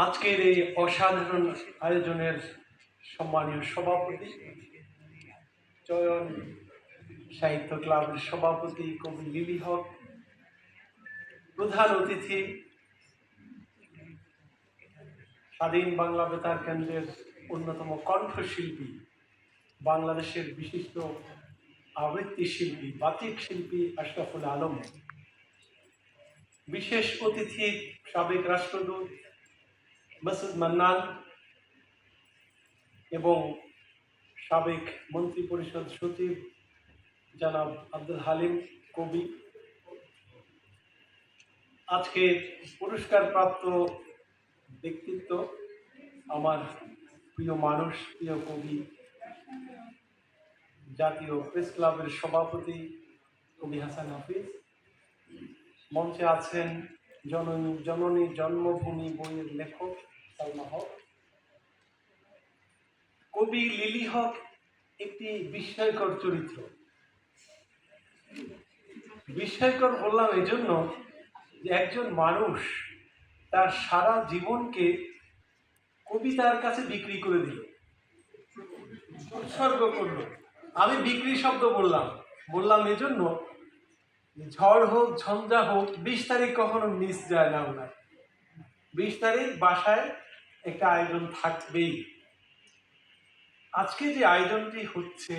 আজকের এই অসাধারণ আয়োজনের সম্মানীয় সভাপতি, চয়ন সাহিত্য ক্লাবের সভাপতি কবি লিলি হক, প্রধান অতিথি স্বাধীন বাংলা বেতার কেন্দ্রের অন্যতম কণ্ঠশিল্পী, বাংলাদেশের বিশিষ্ট আবৃত্তি শিল্পী, বাচিক শিল্পী আশরাফুল আলম, বিশেষ অতিথি সাবেক রাষ্ট্রদূত মাসুদ মান্নান এবং সাবেক মন্ত্রিপরিষদ সচিব জনাব আব্দুল হালিম কবি, আজকে পুরস্কারপ্রাপ্ত ব্যক্তিত্ব আমার প্রিয় মানুষ, প্রিয় কবি, জাতীয় প্রেস ক্লাবের সভাপতি কবি হাসান হাফিজ, মঞ্চে আছেন জননী জন্মভূমি বইয়ের লেখক সালমা হক। কবি লিলি হক একটি বিস্ময়কর চরিত্র। বিস্ময়কর বললাম এজন্য যে একজন মানুষ তার সারা জীবনকে কবিতার কাছে বিক্রি করে দিল, উৎসর্গ করল। আমি বিক্রি শব্দ বললাম এজন্য ঝড় হোক ঝঞ্ঝা হোক 20 তারিখ কখনো মিস যায় না ওনার। 20 তারিখ বাসায় একটা আয়োজন থাকবেই। আজকে যে আয়োজনটি হচ্ছে,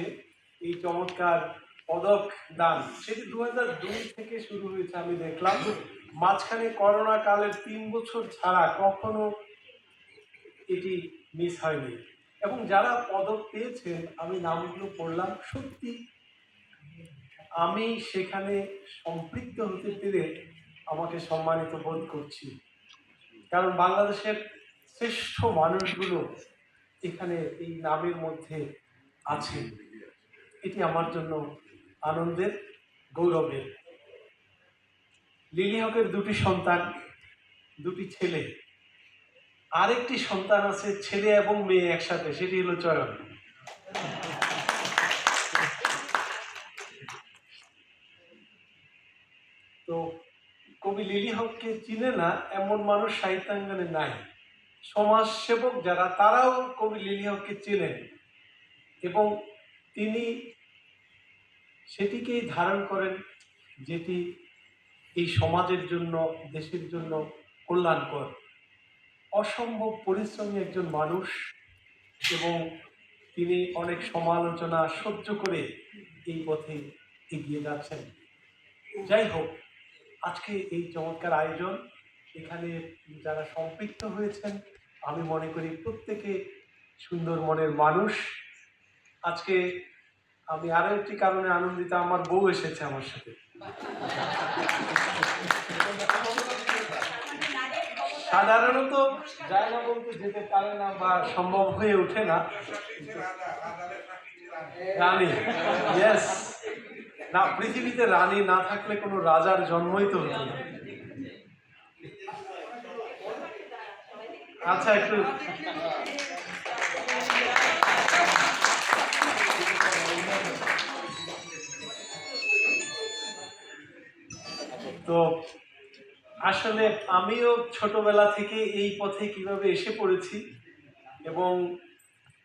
এই চমৎকার পদক দান, সেটি 2002 থেকে শুরু হয়েছে। আমি দেখলাম মাঝখানে করোনা কালের 3 বছর ছাড়া কখনো এটি মিস হয়নি। এবং যারা পদক পেয়েছেন আমি নামগুলো পড়লাম, সত্যি আমি সেখানে সম্পৃক্ত হতে পেরে আমাকে সম্মানিত বোধ করছি। কারণ বাংলাদেশের শ্রেষ্ঠ মানুষগুলো এখানে এই নামের মধ্যে আছে। এটি আমার জন্য আনন্দের, গৌরবের। লিলি হকের 2টি সন্তান, 2টি ছেলে। আরেকটি সন্তান আছে ছেলে এবং মেয়ে একসাথে, সেটি হলো চয়ন। তো কবি লিলি হককে চিনে না এমন মানুষ সাহিত্যাঙ্গনে নাই। সমাজসেবক যারা, তারাও কবি লিলি হককে চেনেন এবং তিনি সেটিকেই ধারণ করেন যেটি এই সমাজের জন্য, দেশের জন্য কল্যাণকর। অসম্ভব পরিশ্রমী একজন মানুষ এবং তিনি অনেক সমালোচনা সহ্য করে এই পথে এগিয়ে যাচ্ছেন। যাই হোক, আজকে এই চমৎকার আয়োজন, এখানে যারা সম্পৃক্ত হয়েছেন আমি মনে করি প্রত্যেকে সুন্দর মনের মানুষ। আজকে আমি আরো একটি কারণে আনন্দিত, আমার বউ এসেছে আমার সাথে। সাধারণত যায় না বলতে যেতে পারে না বা সম্ভব হয়ে ওঠে না। রানী, ইয়েস, না, পৃথিবীতে রানী না থাকলে কোনো রাজার জন্মই তো হতো না। আচ্ছা, একটু তো আসলে আমিও ছোটবেলা থেকে এই পথে কিভাবে এসে পড়েছি এবং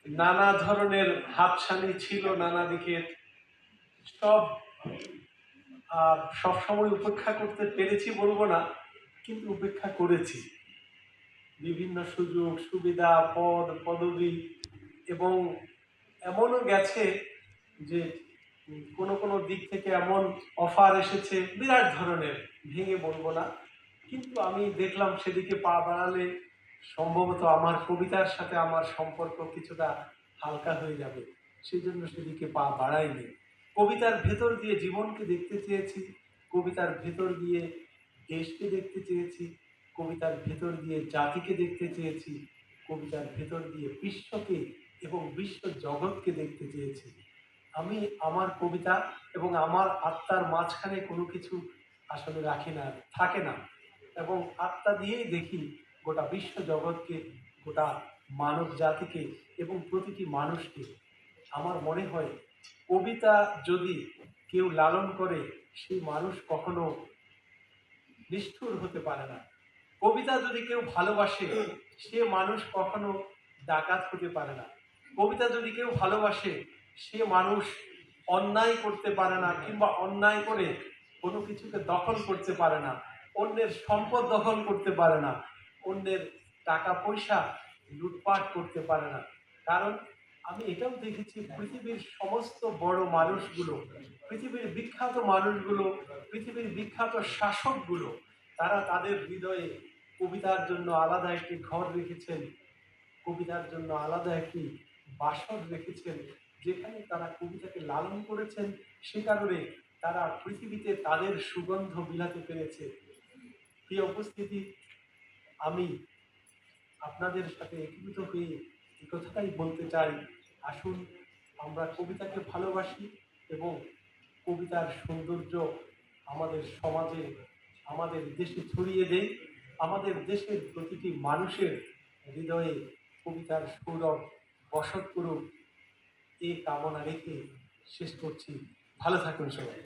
নানা ধরনের হাতছানি ছিল, নানা দিকের সবসময় উপেক্ষা করতে পেরেছি বলবো না, কিন্তু উপেক্ষা করেছি। বিভিন্ন সুযোগ সুবিধা, পদ পদবি, এবং এমনও গেছে যে কোনো দিক থেকে এমন অফার এসেছে বিরাট ধরনের, ভেঙে বলবো না, কিন্তু আমি দেখলাম সেদিকে পা বাড়ালে সম্ভবত আমার কবিতার সাথে আমার সম্পর্ক কিছুটা হালকা হয়ে যাবে, সেই জন্য সেদিকে পা বাড়াইনি। কবিতার ভেতর দিয়ে জীবনকে দেখতে চেয়েছি, কবিতার ভেতর দিয়ে দেশকে দেখতে চেয়েছি, কবিতার ভেতর দিয়ে জাতিকে দেখতে চেয়েছি, কবিতার ভেতর দিয়ে বিশ্বকে এবং বিশ্ব জগৎকে দেখতে চেয়েছি। আমি আমার কবিতা এবং আমার আত্মার মাঝখানে কোনো কিছু আসলে রাখি না, থাকে না, এবং আত্মা দিয়েই দেখি গোটা বিশ্ব জগৎকে, গোটা মানব জাতিকে এবং প্রতিটি মানুষকে। আমার মনে হয় কবিতা যদি কেউ লালন করে সেই মানুষ কখনো নিষ্ঠুর হতে পারে না। কবিতা যদি কেউ ভালোবাসে সে মানুষ কখনো ডাকাত হতে পারে না। কবিতা যদি কেউ ভালোবাসে সে মানুষ অন্যায় করতে পারে না, কিংবা অন্যায় করে কোনো কিছুকে দখল করতে পারে না, অন্যের সম্পদ দখল করতে পারে না, অন্যের টাকা পয়সা লুটপাট করতে পারে না। কারণ আমি এটাও দেখেছি পৃথিবীর সমস্ত বড় মানুষগুলো, পৃথিবীর বিখ্যাত মানুষগুলো, পৃথিবীর বিখ্যাত শাসকগুলো, তারা তাদের হৃদয়ে কবিতার জন্য আলাদা একটি ঘর রেখেছেন, কবিতার জন্য আলাদা একটি বাসর রেখেছেন, যেখানে তারা কবিতাকে লালন করেছেন। সে কারণে তারা পৃথিবীতে তাদের সুগন্ধ বিলাতে পেরেছে। প্রিয় উপস্থিতি, আমি আপনাদের সাথে একীভূত হয়ে এই কথাটাই বলতে চাই, আসুন আমরা কবিতাকে ভালোবাসি এবং কবিতার সৌন্দর্য আমাদের সমাজে, আমাদের দেশে ছড়িয়ে দেই। আমাদের দেশের প্রতিটি মানুষের হৃদয়ে কবিতার সৌরভ বসত করুক, এই কামনা রেখে শেষ করছি। ভালো থাকুন সবাই।